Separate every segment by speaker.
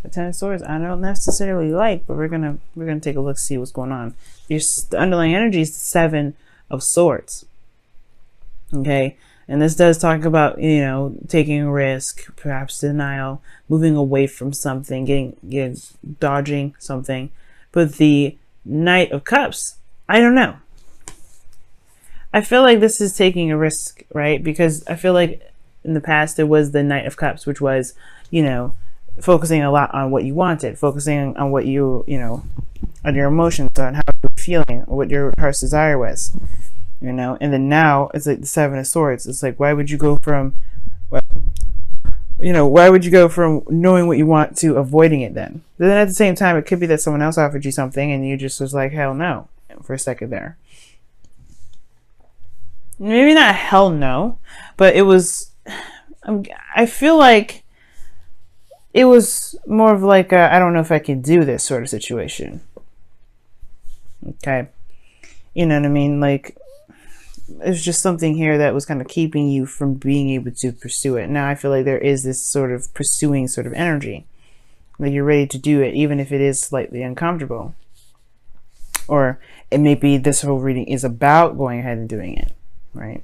Speaker 1: The Ten of Swords, I don't necessarily like, but we're gonna take a look, see what's going on. The underlying energy is the Seven of Swords. Okay, and this does talk about, you know, taking a risk, perhaps denial, moving away from something, getting dodging something. But the Knight of Cups, I don't know. I feel like this is taking a risk, right? Because I feel like in the past there was the Knight of Cups, which was, you know, focusing a lot on what you wanted, focusing on what you know, on your emotions, on how you were feeling, what your heart's desire was, you know. And then now it's like the Seven of Swords. It's like, why would you go from, well, you know, why would you go from knowing what you want to avoiding it then? But then at the same time, it could be that someone else offered you something and you just was like, hell no, for a second there. Maybe not hell no, but it was, I feel like it was more of like a, I don't know if I can do this sort of situation. Okay. You know what I mean? Like, it's just something here that was kind of keeping you from being able to pursue it. Now I feel like there is this sort of pursuing sort of energy. Like you're ready to do it, even if it is slightly uncomfortable. Or it may be this whole reading is about going ahead and doing it. Right?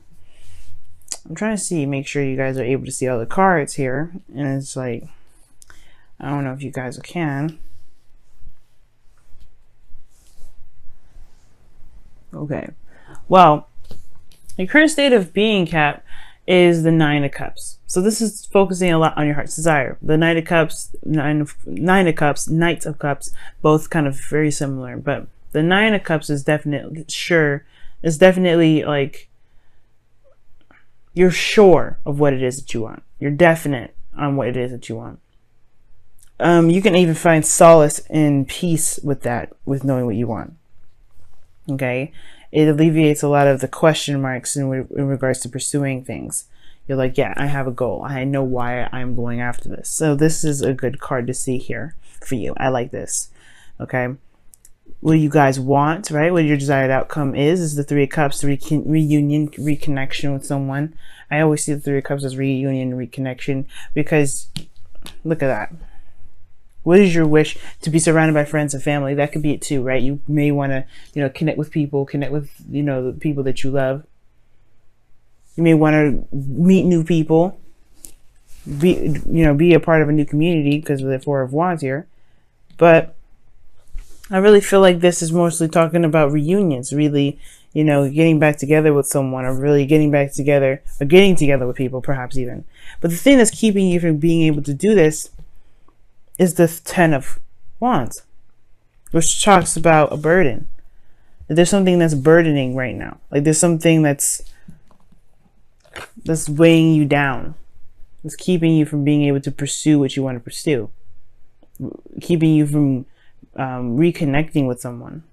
Speaker 1: I'm trying to see, make sure you guys are able to see all the cards here. And it's like, I don't know if you guys can. Okay. Well, your current state of being, Cap, is the Nine of Cups. So this is focusing a lot on your heart's desire. The Knight of Cups, Nine of Cups, Knights of Cups, both kind of very similar. But the Nine of Cups is definitely like, you're sure of what it is that you want. You're definite on what it is that you want. You can even find solace and peace with that, with knowing what you want. Okay? It alleviates a lot of the question marks in regards to pursuing things. You're like, yeah, I have a goal. I know why I'm going after this. So this is a good card to see here for you. I like this. Okay? What you guys want, right? What your desired outcome is the Three of Cups, reunion, reconnection with someone. I always see the Three of Cups as reunion, reconnection, because look at that. What is your wish? To be surrounded by friends and family. That could be it too, right? You may want to, you know, connect with people, connect with, you know, the people that you love. You may want to meet new people, be a part of a new community because of the Four of Wands here. But I really feel like this is mostly talking about reunions, really, you know, getting back together with someone, or really getting back together, or getting together with people, perhaps even. But the thing that's keeping you from being able to do this is the Ten of Wands, which talks about a burden. There's something that's burdening right now. Like there's something that's weighing you down. It's keeping you from being able to pursue what you want to pursue. Keeping you from reconnecting with someone.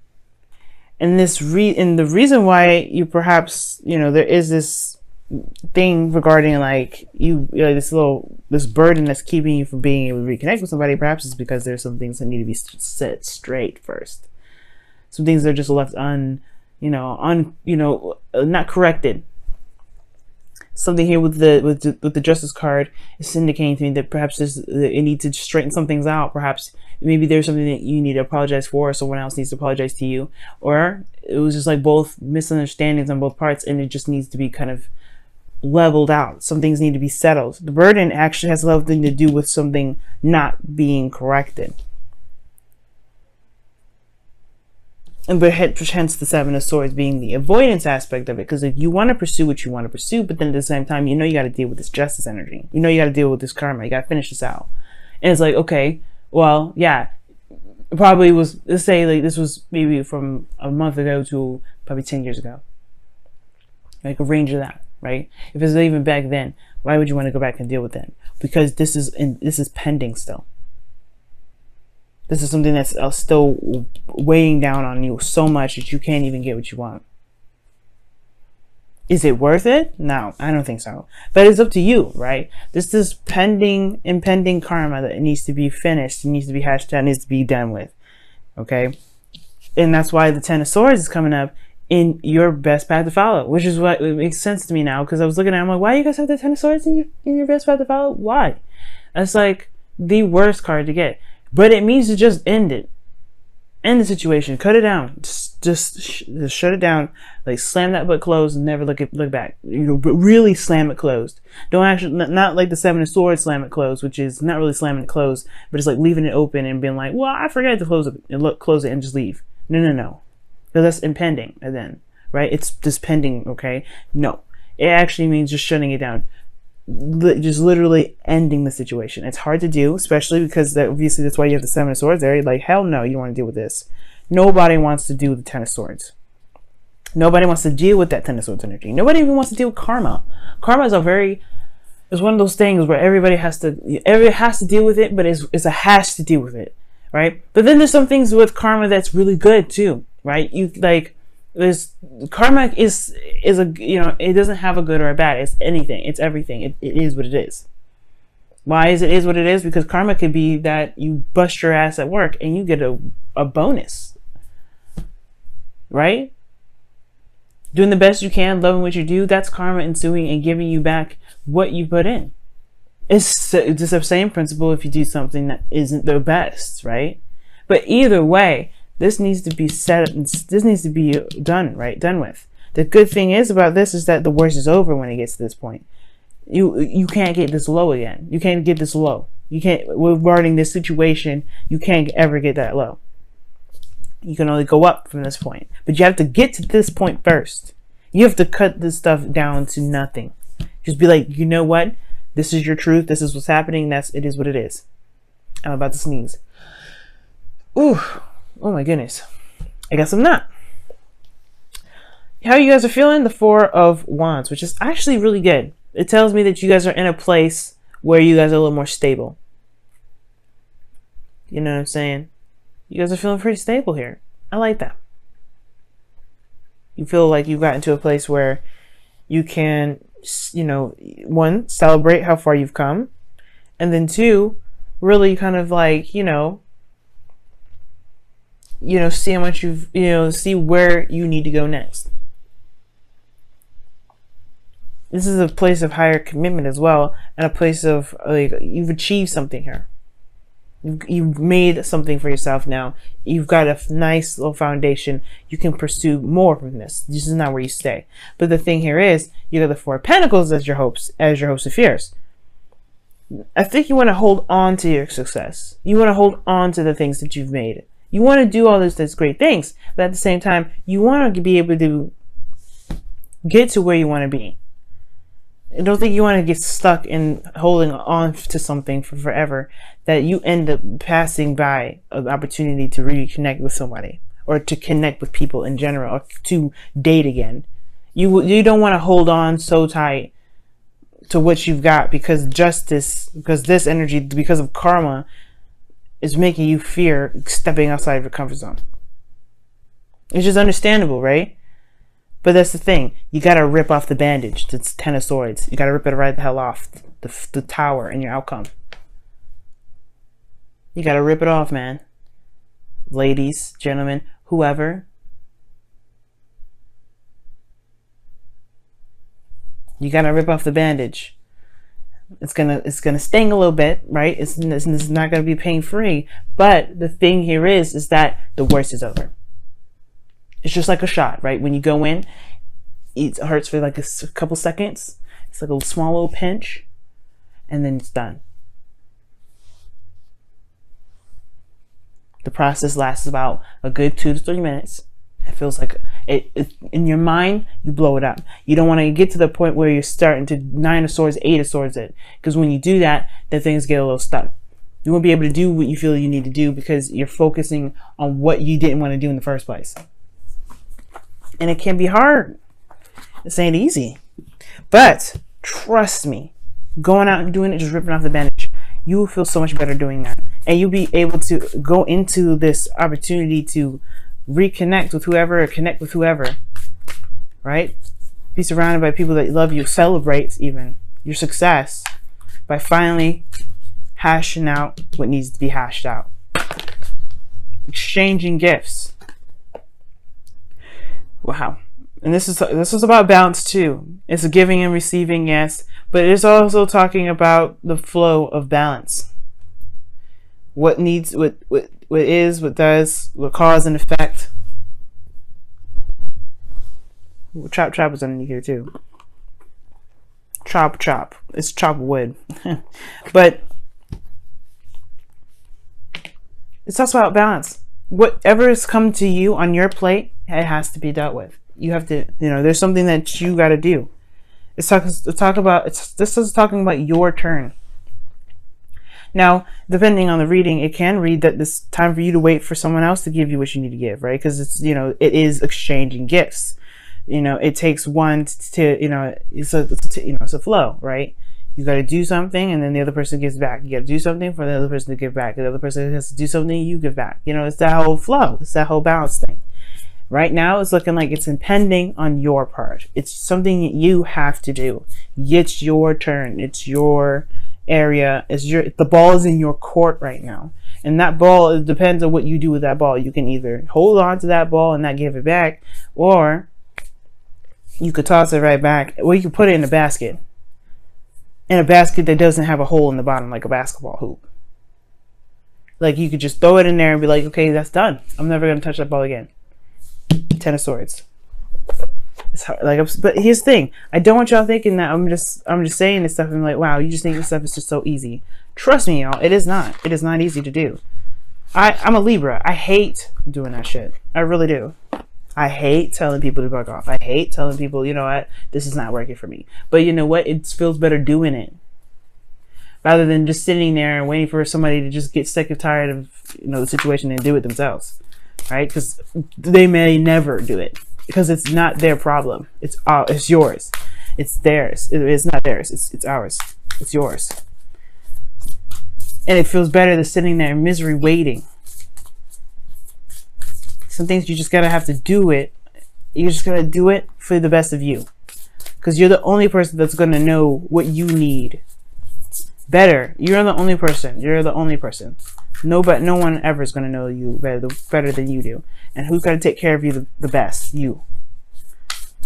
Speaker 1: And the reason why you perhaps, you know, there is this thing regarding like this burden that's keeping you from being able to reconnect with somebody, perhaps is because there's some things that need to be set straight first. Some things that are just left not corrected. Something here with the Justice card is indicating to me that perhaps it needs to straighten some things out. Perhaps maybe there's something that you need to apologize for, or someone else needs to apologize to you, or it was just like both misunderstandings on both parts, and it just needs to be kind of leveled out. Some things need to be settled. The burden actually has nothing to do with something not being corrected. And but hence the Seven of Swords being the avoidance aspect of it. Because if you want to pursue what you want to pursue, but then at the same time, you know you got to deal with this justice energy. You know you got to deal with this karma. You got to finish this out. And it's like, okay, well, yeah, it probably was, let's say like this was maybe from a month ago to probably 10 years ago. Like a range of that, right? If it's even back then, why would you want to go back and deal with it? Because this is pending still. This is something that's still weighing down on you so much that you can't even get what you want. Is it worth it? No, I don't think so. But it's up to you, right? This is impending karma that needs to be finished. It needs to be hashed out, needs to be done with. Okay? And that's why the Ten of Swords is coming up in your best path to follow, which is what it makes sense to me now, because I was looking at it, I'm like, why do you guys have the Ten of Swords in your best path to follow? Why? That's like the worst card to get. But it means to just end it. End the situation. Cut it down. Just shut it down. Like, slam that book closed and never look back. But really slam it closed. Don't actually, not like the Seven of Swords, slam it closed, which is not really slamming it closed, but it's like leaving it open and being like, well, I forgot to close it and close it and just leave. No. Because that's impending then, right? It's just pending, okay? No. It actually means just shutting it down. Just literally ending the situation. It's hard to do, especially because obviously that's why you have the Seven of Swords there. You're like, hell no, you don't want to deal with this. Nobody wants to do the Ten of Swords. Nobody wants to deal with that Ten of Swords energy. Nobody even wants to deal with karma. Karma is it's one of those things where everybody has to deal with it, but it's a has to deal with it, right? But then there's some things with karma that's really good too, right? There's karma is a, it doesn't have a good or a bad. It's anything. It's everything. It is what it is. Why is what it is? Because karma could be that you bust your ass at work and you get a bonus, right? Doing the best you can, loving what you do, that's karma ensuing and giving you back what you put in. It's just the same principle if you do something that isn't the best, right? But either way, this needs to be this needs to be done with. The good thing is about this is that the worst is over when it gets to this point. You can't get this low again. You can't get this low. You can't, regarding this situation, you can't ever get that low. You can only go up from this point. But you have to get to this point first. You have to cut this stuff down to nothing. Just be like, you know what? This is your truth. This is what's happening. It is what it is. I'm about to sneeze. Ooh. Oh my goodness. I guess I'm not. How you guys are feeling? The Four of Wands, which is actually really good. It tells me that you guys are in a place where you guys are a little more stable. You know what I'm saying? You guys are feeling pretty stable here. I like that. You feel like you've gotten to a place where you can, one, celebrate how far you've come. And then two, really kind of like, see how much see where you need to go next. This is a place of higher commitment as well, and a place of like you've achieved something here. You've made something for yourself now. You've got a nice little foundation. You can pursue more from this. This is not where you stay. But the thing here is, you got the Four of Pentacles as your hopes of fears. I think you want to hold on to your success. You want to hold on to the things that you've made. You want to do all these great things, but at the same time, you want to be able to get to where you want to be. I don't think you want to get stuck in holding on to something for forever, that you end up passing by an opportunity to reconnect with somebody or to connect with people in general or to date again. You don't want to hold on so tight to what you've got because this energy, because of karma, is making you fear stepping outside of your comfort zone. It's just understandable, right? But that's the thing. You got to rip off the bandage. It's Ten of Swords. You got to rip it right the hell off. The tower and your outcome. You got to rip it off, man. Ladies, gentlemen, whoever. You got to rip off the bandage. It's gonna sting a little bit, right? It's not gonna be pain-free. But the thing here is that the worst is over. It's just like a shot, right? When you go in, it hurts for like a couple seconds. It's like a small little pinch, and then it's done. The process lasts about a good 2 to 3 minutes. It feels like it in your mind, you blow it up. You don't want to get to the point where you're starting to 9 of Swords, 8 of Swords it. Because when you do that, then things get a little stuck. You won't be able to do what you feel you need to do because you're focusing on what you didn't want to do in the first place. And it can be hard. This ain't easy. But trust me, going out and doing it, just ripping off the bandage, you will feel so much better doing that. And you'll be able to go into this opportunity to reconnect with whoever or connect with whoever, right? Be surrounded by people that love you. Celebrate even your success by finally hashing out what needs to be hashed out. Exchanging gifts. Wow. And this is about balance too. It's a giving and receiving, yes, but it's also talking about the flow of balance. what needs, what is, what does, what cause and effect. Chop is underneath here too. Chop. It's chop wood. But it's also about balance. Whatever has come to you on your plate, it has to be dealt with. You have to, there's something that you got to do. This is talking about your turn. Now, depending on the reading, it can read that it's time for you to wait for someone else to give you what you need to give, right? Because it's, it is exchanging gifts. It takes one to, it's a flow, right? You got to do something, and then the other person gives back. You got to do something for the other person to give back. The other person has to do something, you give back. It's that whole flow. It's that whole balance thing. Right now, it's looking like it's impending on your part. It's something that you have to do. It's your turn. It's your area. The ball is in your court right now. And that ball, it depends on what you do with that ball. You can either hold on to that ball and not give it back, or you could toss it right back, or you could put it in a basket. In a basket that doesn't have a hole in the bottom like a basketball hoop. Like, you could just throw it in there and be like, okay, that's done. I'm never going to touch that ball again. 10 of Swords. It's hard, but here's the thing. I don't want y'all thinking that I'm just saying this stuff and like, wow, you just think this stuff is just so easy. Trust me, y'all, it is not. It is not easy to do. I'm a Libra. I hate doing that shit. I really do. I hate telling people to bug off. I hate telling people, you know what, this is not working for me. But you know what? It feels better doing it, rather than just sitting there and waiting for somebody to just get sick and tired of, the situation and do it themselves, right? Because they may never do it, because it's not their problem. It's yours. It's theirs. It's not theirs. It's ours. It's yours. And it feels better than sitting there in misery waiting. Some things you just gotta have to do it. You're just gonna do it for the best of you, because you're the only person that's gonna know what you need better. You're the only person. No one ever is gonna know you better than you do. And who's gonna take care of you the best? You.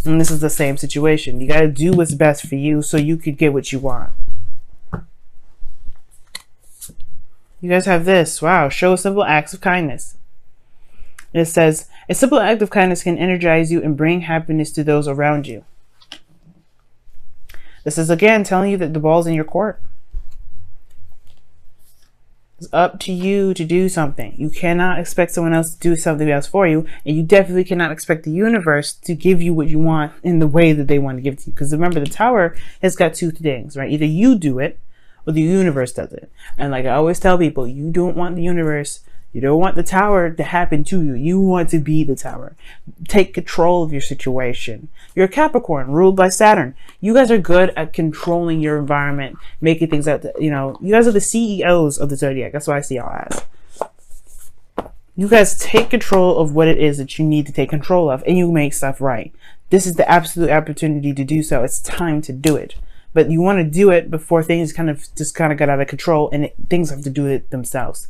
Speaker 1: And this is the same situation. You gotta do what's best for you so you could get what you want. You guys have this. Wow. Show simple acts of kindness. It says, a simple act of kindness can energize you and bring happiness to those around you. This is again telling you that the ball's in your court. It's up to you to do something. You cannot expect someone else to do something else for you, and you definitely cannot expect the universe to give you what you want in the way that they want to give it to you. Because remember, the Tower has got two things, right? Either you do it, or the universe does it. And like I always tell people, you don't want the universe. You don't want the Tower to happen to you. You want to be the Tower. Take control of your situation. You're a Capricorn, ruled by Saturn. You guys are good at controlling your environment, making things out. You guys are the CEOs of the zodiac. That's what I see y'all as. You guys take control of what it is that you need to take control of, and you make stuff right. This is the absolute opportunity to do so. It's time to do it. But you want to do it before things kind of got out of control, and things have to do it themselves.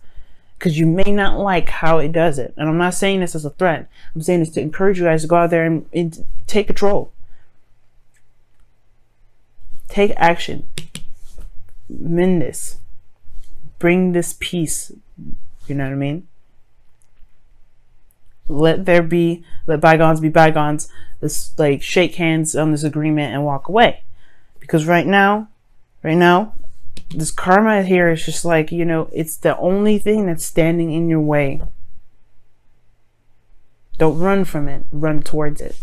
Speaker 1: Because you may not like how it does it. And I'm not saying this as a threat. I'm saying this to encourage you guys to go out there and take control. Take action. Mend this. Bring this peace. You know what I mean? Let bygones be bygones. Let's shake hands on this agreement and walk away. Because right now, this karma here is just it's the only thing that's standing in your way. Don't run from it. Run towards it.